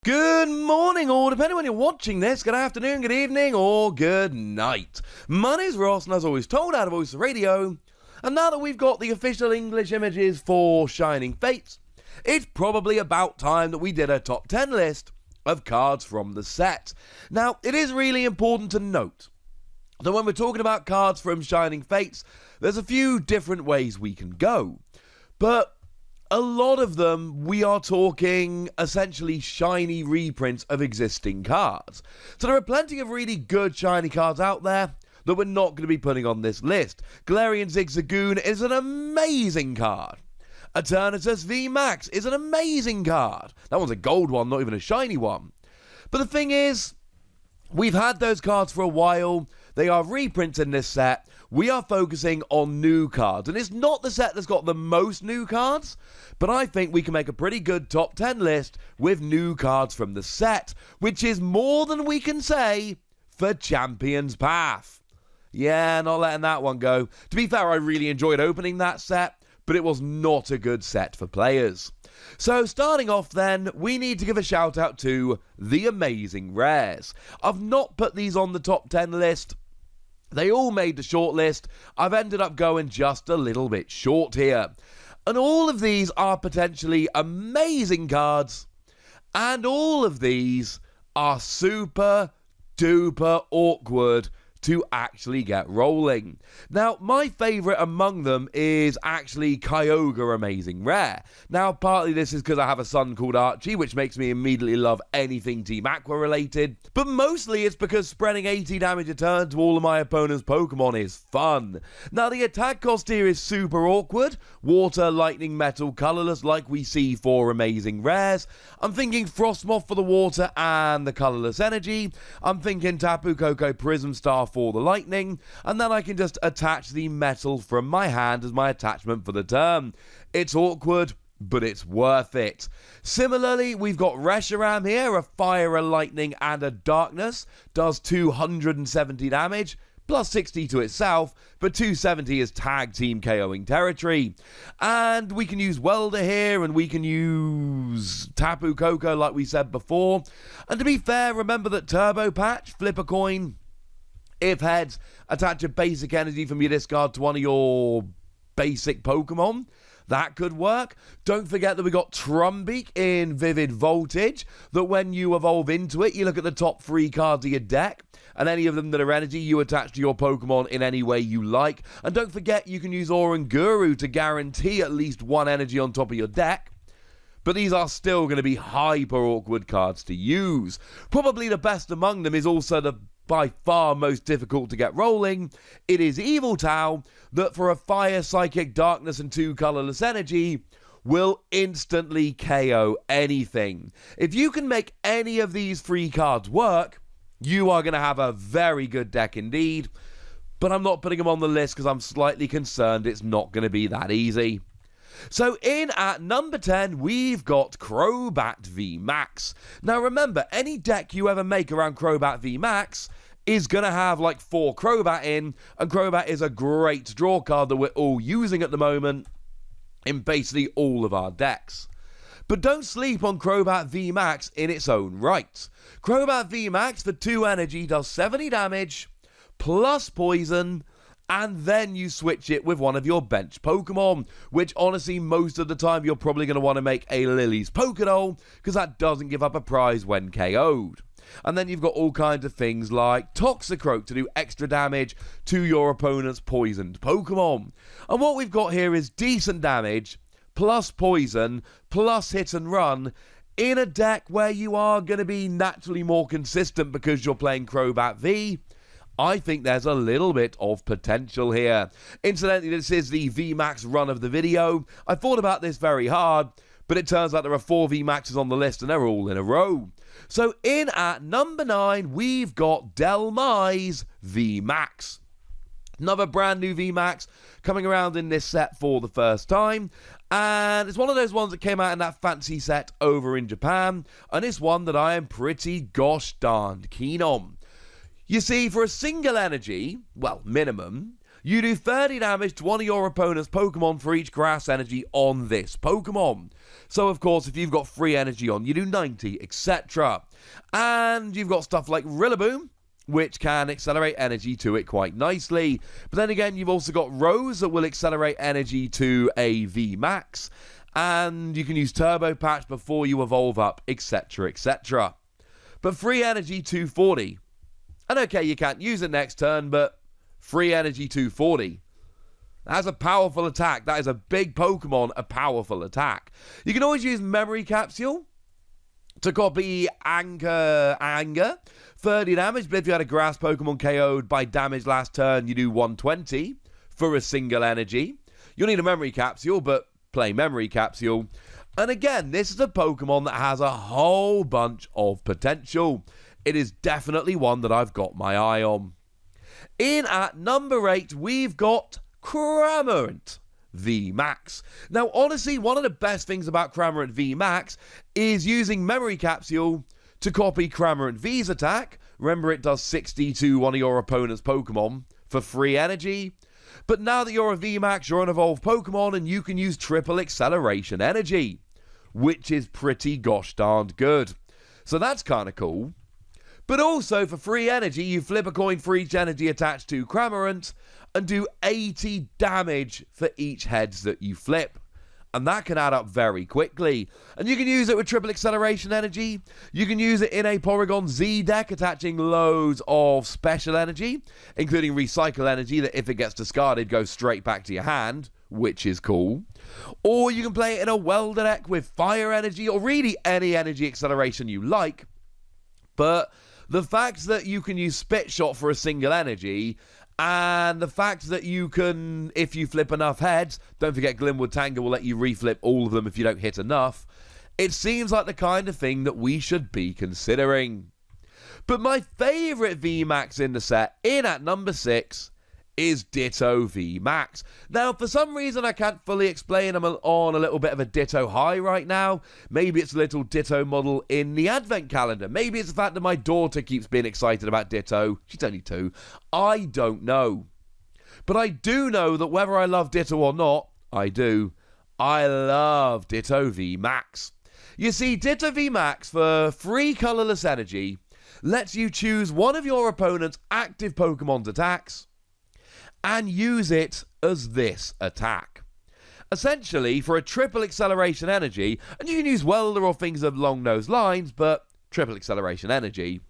Good morning, or depending on when you're watching this, good afternoon, good evening, or good night. My name's Ross, and as always told out of Voice of Radio, and now that we've got the official English images for Shining Fates, it's probably about time that we did a top 10 list of cards from the set. Now, it is really important to note that when we're talking about cards from Shining Fates, there's a few different ways we can go, but a lot of them, we are talking essentially shiny reprints of existing cards. So there are plenty of really good shiny cards out there that we're not going to be putting on this list. Galarian Zigzagoon is an amazing card. Eternatus VMAX is an amazing card. That one's a gold one, not even a shiny one. But the thing is, we've had those cards for a while. They are reprints in this set. We are focusing on new cards. And it's not the set that's got the most new cards, but I think we can make a pretty good top 10 list with new cards from the set, which is more than we can say for Champion's Path. Yeah, not letting that one go. To be fair, I really enjoyed opening that set, but it was not a good set for players. So starting off then, we need to give a shout out to the Amazing Rares. I've not put these on the top 10 list. They all made the short list. I've ended up going just a little bit short here. And all of these are potentially amazing cards. And all of these are super duper awkward to actually get rolling. Now, my favourite among them is actually Kyogre Amazing Rare. Now, partly this is because I have a son called Archie, which makes me immediately love anything Team Aqua related, but mostly it's because spreading 80 damage a turn to all of my opponent's Pokemon is fun. Now, the attack cost here is super awkward. Water, lightning, metal, colourless like we see for Amazing Rares. I'm thinking Frostmoth for the water and the colourless energy. I'm thinking Tapu Koko Prism Star for the lightning, and then I can just attach the metal from my hand as my attachment for the turn. It's awkward, but it's worth it. Similarly, we've got Reshiram here, a fire, a lightning, and a darkness. Does 270 damage, plus 60 to itself, but 270 is tag team KOing territory. And we can use Welder here, and we can use Tapu Koko like we said before. And to be fair, remember that Turbo Patch, flip a coin. If heads, attach a basic energy from your discard to one of your basic Pokemon. That could work. Don't forget that we got Trumbeak in Vivid Voltage, that when you evolve into it, you look at the top 3 cards of your deck, and any of them that are energy, you attach to your Pokemon in any way you like. And don't forget, you can use Oranguru to guarantee at least 1 energy on top of your deck. But these are still going to be hyper awkward cards to use. Probably the best among them is also the by far most difficult to get rolling. It is Evil Tau, that for a fire, psychic, darkness, and 2 colourless energy will instantly KO anything. If you can make any of these 3 cards work, you are going to have a very good deck indeed. But I'm not putting them on the list because I'm slightly concerned it's not going to be that easy. So in at number 10, we've got CROBAT VMAX. Now remember, any deck you ever make around CROBAT VMAX is going to have like 4 Crobat in, and Crobat is a great draw card that we're all using at the moment in basically all of our decks. But don't sleep on CROBAT VMAX in its own right. CROBAT VMAX for 2 energy does 70 damage, plus poison, and then you switch it with one of your bench Pokemon, which honestly most of the time you're probably going to want to make a Lily's Pokédoll, because that doesn't give up a prize when KO'd. And then you've got all kinds of things like Toxicroak to do extra damage to your opponent's poisoned Pokemon. And what we've got here is decent damage, plus poison, plus hit and run, in a deck where you are going to be naturally more consistent because you're playing CROBAT V. I think there's a little bit of potential here. Incidentally, this is the VMAX run of the video. I thought about this very hard, but it turns out there are 4 VMAXs on the list and they're all in a row. So in at number 9, we've got DHELMISE VMAX. Another brand new VMAX coming around in this set for the first time. And it's one of those ones that came out in that fancy set over in Japan. And it's one that I am pretty gosh darned keen on. You see, for a single energy, well, minimum, You do 30 damage to one of your opponent's Pokemon for each grass energy on this Pokemon. So, of course, if you've got free energy on, you do 90, etc. And you've got stuff like Rillaboom, which can accelerate energy to it quite nicely. But then again, you've also got Rose that will accelerate energy to a VMAX. And you can use Turbo Patch before you evolve up, etc, etc. But free energy 240. And okay, you can't use it next turn, but free energy 240. That's a powerful attack. That is a big Pokemon, a powerful attack. You can always use Memory Capsule to copy Anger. 30 damage, but if you had a grass Pokemon KO'd by damage last turn, you do 120 for a single energy. You'll need a Memory Capsule, but play Memory Capsule. And again, this is a Pokemon that has a whole bunch of potential. It is definitely one that I've got my eye on. In at number 8, we've got CRAMORANT VMAX. Now, honestly, one of the best things about CRAMORANT VMAX is using Memory Capsule to copy CRAMORANT V's attack. Remember, it does 60 to one of your opponent's Pokemon for free energy. But now that you're a VMAX, you're an evolved Pokemon, and you can use triple acceleration energy, which is pretty gosh darned good. So that's kind of cool. But also, for free energy, you flip a coin for each energy attached to CRAMORANT and do 80 damage for each heads that you flip. And that can add up very quickly. And you can use it with triple acceleration energy. You can use it in a Porygon Z deck, attaching loads of special energy, including recycle energy that if it gets discarded goes straight back to your hand, which is cool. Or you can play it in a Welder deck with fire energy, or really any energy acceleration you like. But the fact that you can use Spit Shot for a single energy, and the fact that you can, if you flip enough heads, don't forget Glimwood Tangle will let you reflip all of them if you don't hit enough, it seems like the kind of thing that we should be considering. But my favourite VMAX in the set, in at number 6, is Ditto VMAX. Now, for some reason, I can't fully explain. I'm on a little bit of a Ditto high right now. Maybe it's a little Ditto model in the advent calendar. Maybe it's the fact that my daughter keeps being excited about Ditto. She's only 2. I don't know. But I do know that whether I love Ditto or not, I do. I love Ditto VMAX. You see, Ditto VMAX for free colourless energy lets you choose one of your opponent's active Pokemon's attacks and use it as this attack. Essentially, for a triple acceleration energy, and you can use Welder or things along those lines, but triple acceleration energy,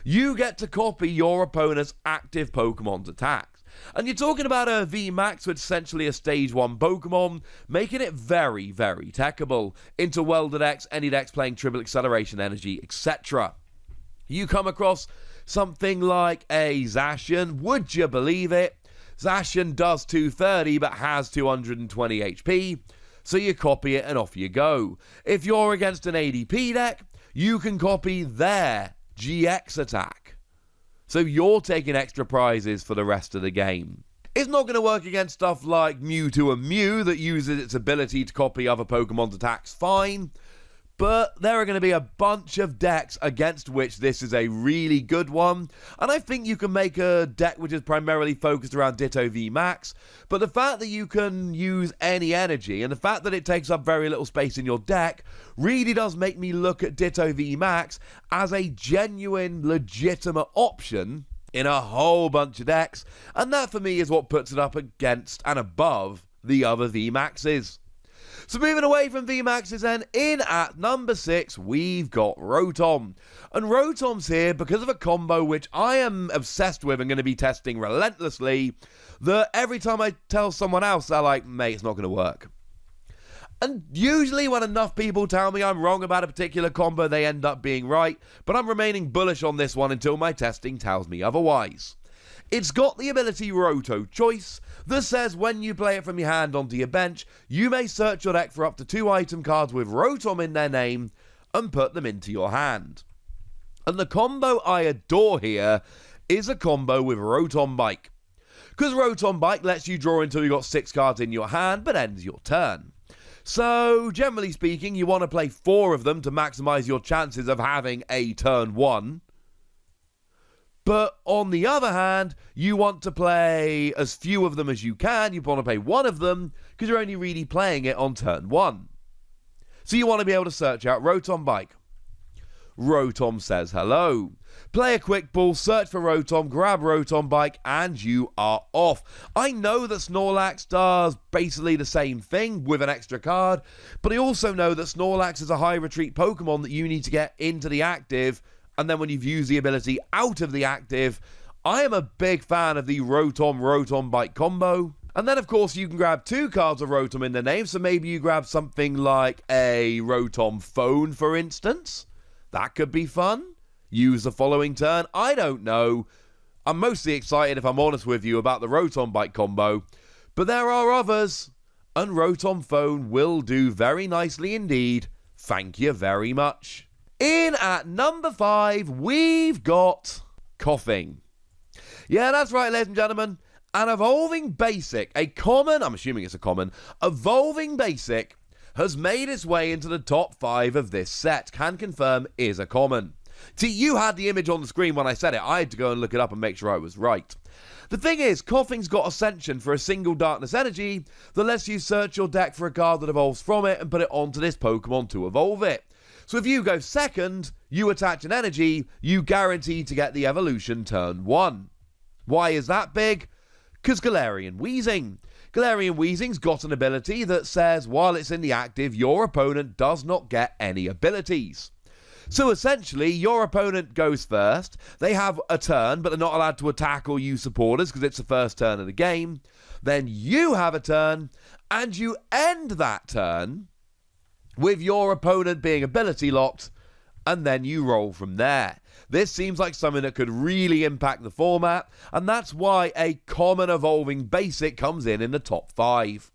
you get to copy your opponent's active Pokemon's attacks. And you're talking about a VMAX with essentially a Stage 1 Pokemon, making it very, very techable into Welder decks, any decks playing triple acceleration energy, etc. You come across something like a Zacian, would you believe it? Zacian does 230 but has 220 HP, so you copy it and off you go. If you're against an ADP deck, you can copy their GX attack. So you're taking extra prizes for the rest of the game. It's not going to work against stuff like Mewtwo and Mew that uses its ability to copy other Pokemon's attacks fine, but there are going to be a bunch of decks against which this is a really good one, and I think you can make a deck which is primarily focused around Ditto VMAX, but the fact that you can use any energy, and the fact that it takes up very little space in your deck, really does make me look at Ditto VMAX as a genuine, legitimate option in a whole bunch of decks, and that for me is what puts it up against and above the other VMAXs. So moving away from VMAXs then, in at number 6, we've got Rotom. And Rotom's here because of a combo which I am obsessed with and going to be testing relentlessly, that every time I tell someone else, they're like, mate, it's not going to work. And usually when enough people tell me I'm wrong about a particular combo, they end up being right, but I'm remaining bullish on this one until my testing tells me otherwise. It's got the ability Roto Choice that says when you play it from your hand onto your bench, you may search your deck for up to 2 item cards with Rotom in their name and put them into your hand. And the combo I adore here is a combo with Rotom Bike, because Rotom Bike lets you draw until you've got 6 cards in your hand but ends your turn. So, generally speaking, you want to play 4 of them to maximise your chances of having a turn 1. But on the other hand, you want to play as few of them as you can. You want to play one of them because you're only really playing it on turn 1. So you want to be able to search out Rotom Bike. Rotom says hello. Play a quick ball, search for Rotom, grab Rotom Bike, and you are off. I know that Snorlax does basically the same thing with an extra card, but I also know that Snorlax is a high retreat Pokemon that you need to get into the active, and then when you've used the ability out of the active. I am a big fan of the Rotom Bike combo. And then, of course, you can grab 2 cards of Rotom in the name, so maybe you grab something like a Rotom Phone, for instance. That could be fun. Use the following turn. I don't know. I'm mostly excited, if I'm honest with you, about the Rotom Bike combo. But there are others. And Rotom Phone will do very nicely indeed. Thank you very much. In at number 5, we've got Koffing. Yeah, that's right, ladies and gentlemen. An evolving basic, I'm assuming it's a common, evolving basic has made its way into the top 5 of this set. Can confirm is a common. See, you had the image on the screen when I said it. I had to go and look it up and make sure I was right. The thing is, Koffing's got Ascension for a single Darkness Energy that lets you search your deck for a card that evolves from it and put it onto this Pokemon to evolve it. So if you go second, you attach an energy, you guarantee to get the evolution turn 1. Why is that big? Because Galarian Weezing. Galarian Weezing's got an ability that says while it's in the active, your opponent does not get any abilities. So essentially, your opponent goes first. They have a turn, but they're not allowed to attack or use supporters because it's the first turn of the game. Then you have a turn, and you end that turn with your opponent being ability locked, and then you roll from there. This seems like something that could really impact the format, and that's why a common evolving basic comes in the top 5.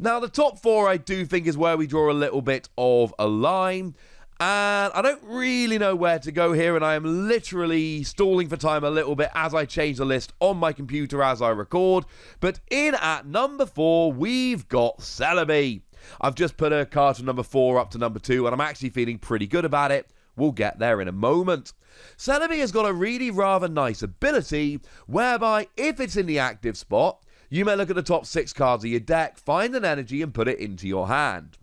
Now, the top 4 I do think is where we draw a little bit of a line, and I don't really know where to go here, and I am literally stalling for time a little bit as I change the list on my computer as I record. But in at number 4, we've got Celebi. I've just put a card from number 4 up to number 2, and I'm actually feeling pretty good about it. We'll get there in a moment. Celebi has got a really rather nice ability whereby if it's in the active spot, you may look at the top 6 cards of your deck, find an energy and put it into your hand.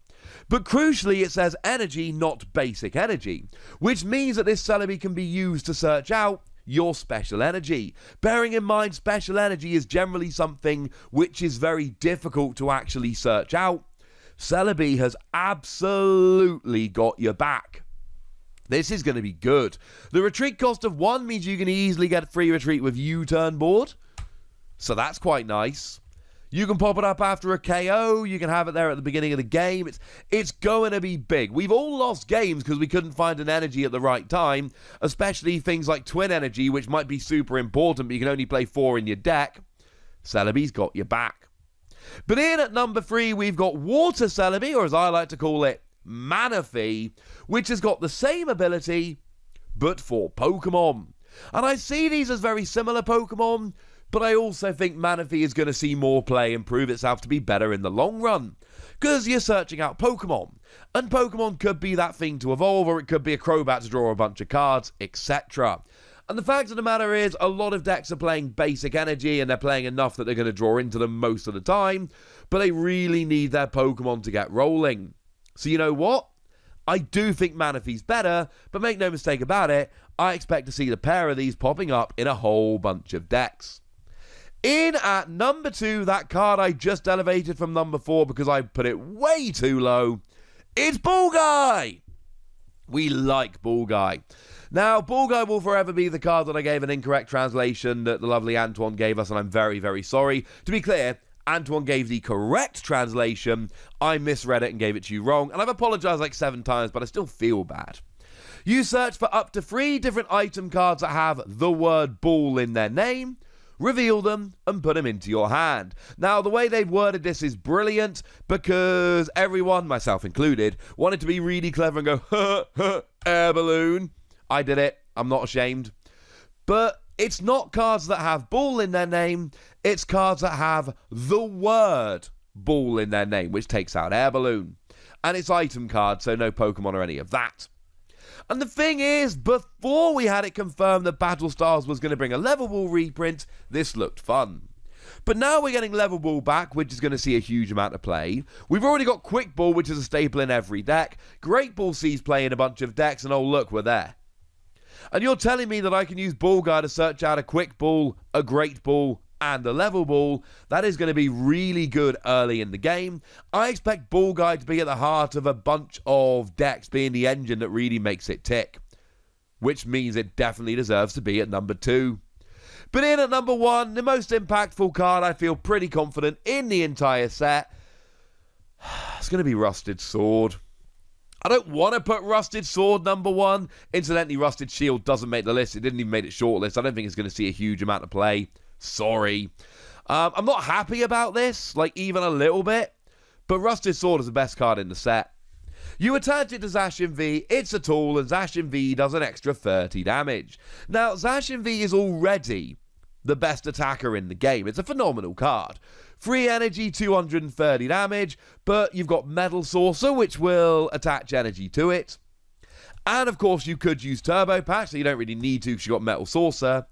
But crucially, it says energy, not basic energy, which means that this Celebi can be used to search out your special energy. Bearing in mind, special energy is generally something which is very difficult to actually search out. Celebi has absolutely got your back. This is going to be good. The retreat cost of 1 means you can easily get a free retreat with U-turn board. So that's quite nice. You can pop it up after a KO. You can have it there at the beginning of the game. It's going to be big. We've all lost games because we couldn't find an energy at the right time, especially things like Twin Energy, which might be super important, but you can only play 4 in your deck. Celebi's got your back. But in at number 3, we've got Water Celebi, or as I like to call it, Manaphy, which has got the same ability, but for Pokemon. And I see these as very similar Pokemon, but I also think Manaphy is going to see more play and prove itself to be better in the long run. Because you're searching out Pokemon, and Pokemon could be that thing to evolve, or it could be a CROBAT to draw a bunch of cards, etc. And the fact of the matter is, a lot of decks are playing basic energy, and they're playing enough that they're going to draw into them most of the time, but they really need their Pokemon to get rolling. So you know what? I do think Manaphy's better, but make no mistake about it, I expect to see the pair of these popping up in a whole bunch of decks. In at number 2, that card I just elevated from number 4 because I put it way too low, it's Bull Guy! We like Bull Guy. Now, Bull Guy will forever be the card that I gave an incorrect translation that the lovely Antoine gave us, and I'm very, very sorry. To be clear, Antoine gave the correct translation. I misread it and gave it to you wrong, and I've apologized like 7 times, but I still feel bad. You search for up to 3 different item cards that have the word bull in their name, reveal them, and put them into your hand. Now, the way they've worded this is brilliant because everyone, myself included, wanted to be really clever and go, air balloon. I did it. I'm not ashamed. But it's not cards that have bull in their name. It's cards that have the word bull in their name, which takes out air balloon. And it's item cards, so no Pokemon or any of that. And the thing is, before we had it confirmed that Battle Stars was going to bring a level ball reprint, this looked fun. But now we're getting level ball back, which is going to see a huge amount of play. We've already got quick ball, which is a staple in every deck. Great ball sees play in a bunch of decks, and oh look, we're there. And you're telling me that I can use Ball Guy to search out a quick ball, a great ball, and a level ball? That is going to be really good early in the game. I expect Ball Guy to be at the heart of a bunch of decks, being the engine that really makes it tick. Which means it definitely deserves to be at number 2. But in at number 1, the most impactful card I feel pretty confident in the entire set, it's going to be Rusted Sword. I don't want to put Rusted Sword number 1. Incidentally, Rusted Shield doesn't make the list. It didn't even make it shortlist. I don't think it's going to see a huge amount of play. Sorry. I'm not happy about this, like even a little bit. But Rusted Sword is the best card in the set. You attach it to Zacian V, it's a tool, and Zacian V does an extra 30 damage. Now, Zacian V is already the best attacker in the game. It's a phenomenal card. Free energy, 230 damage, but you've got Metal Saucer, which will attach energy to it. And, of course, you could use Turbo Patch, so you don't really need to because you've got Metal Saucer.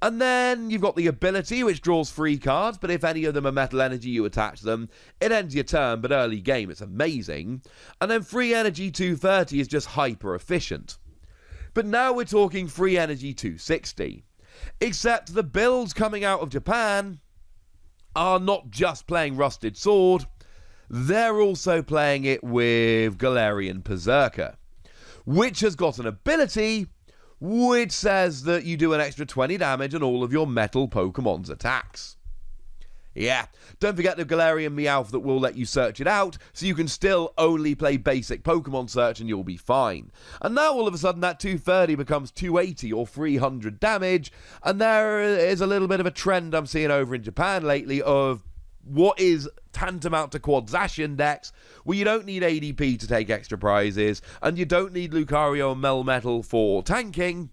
And then you've got the ability, which draws 3 cards, but if any of them are metal energy, you attach them. It ends your turn, but early game, it's amazing. And then free energy 230 is just hyper efficient. But now we're talking free energy 260. Except the builds coming out of Japan are not just playing Rusted Sword, they're also playing it with Galarian Berserker, which has got an ability which says that you do an extra 20 damage on all of your metal Pokemon's attacks. Yeah, don't forget the Galarian Meowth that will let you search it out, so you can still only play basic Pokemon search and you'll be fine. And now all of a sudden that 230 becomes 280 or 300 damage, and there is a little bit of a trend I'm seeing over in Japan lately of what is tantamount to quad Zacian decks, where you don't need ADP to take extra prizes, and you don't need Lucario and Melmetal for tanking.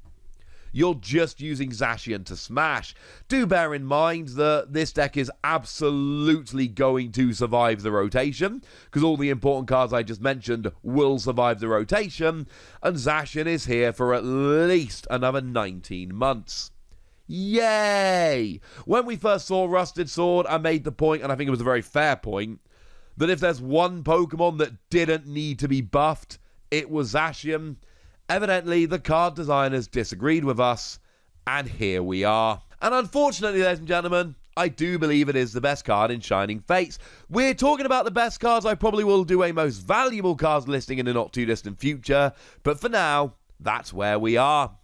You're just using Zacian to smash. Do bear in mind that this deck is absolutely going to survive the rotation, because all the important cards I just mentioned will survive the rotation, and Zacian is here for at least another 19 months. Yay! When we first saw Rusted Sword, I made the point, and I think it was a very fair point, that if there's one Pokemon that didn't need to be buffed, it was Zacian. Evidently, the card designers disagreed with us, and here we are. And unfortunately, ladies and gentlemen, I do believe it is the best card in Shining Fates. We're talking about the best cards. I probably will do a most valuable cards listing in the not too distant future, but for now, that's where we are.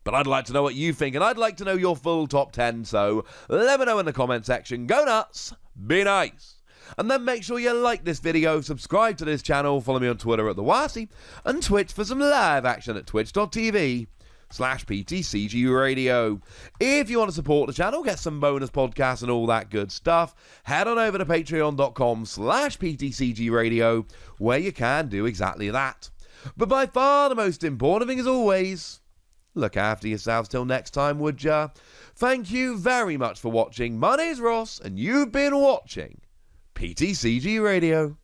But I'd like to know what you think, and I'd like to know your full top 10, so let me know in the comment section. Go nuts, be nice. And then make sure you like this video, subscribe to this channel, follow me on Twitter at TheWasi, and Twitch for some live action at twitch.tv/PTCG Radio. If you want to support the channel, get some bonus podcasts and all that good stuff, head on over to patreon.com/PTCG Radio, where you can do exactly that. But by far the most important thing is always, look after yourselves till next time, would ya? Thank you very much for watching. My name's Ross, and you've been watching PTCG Radio.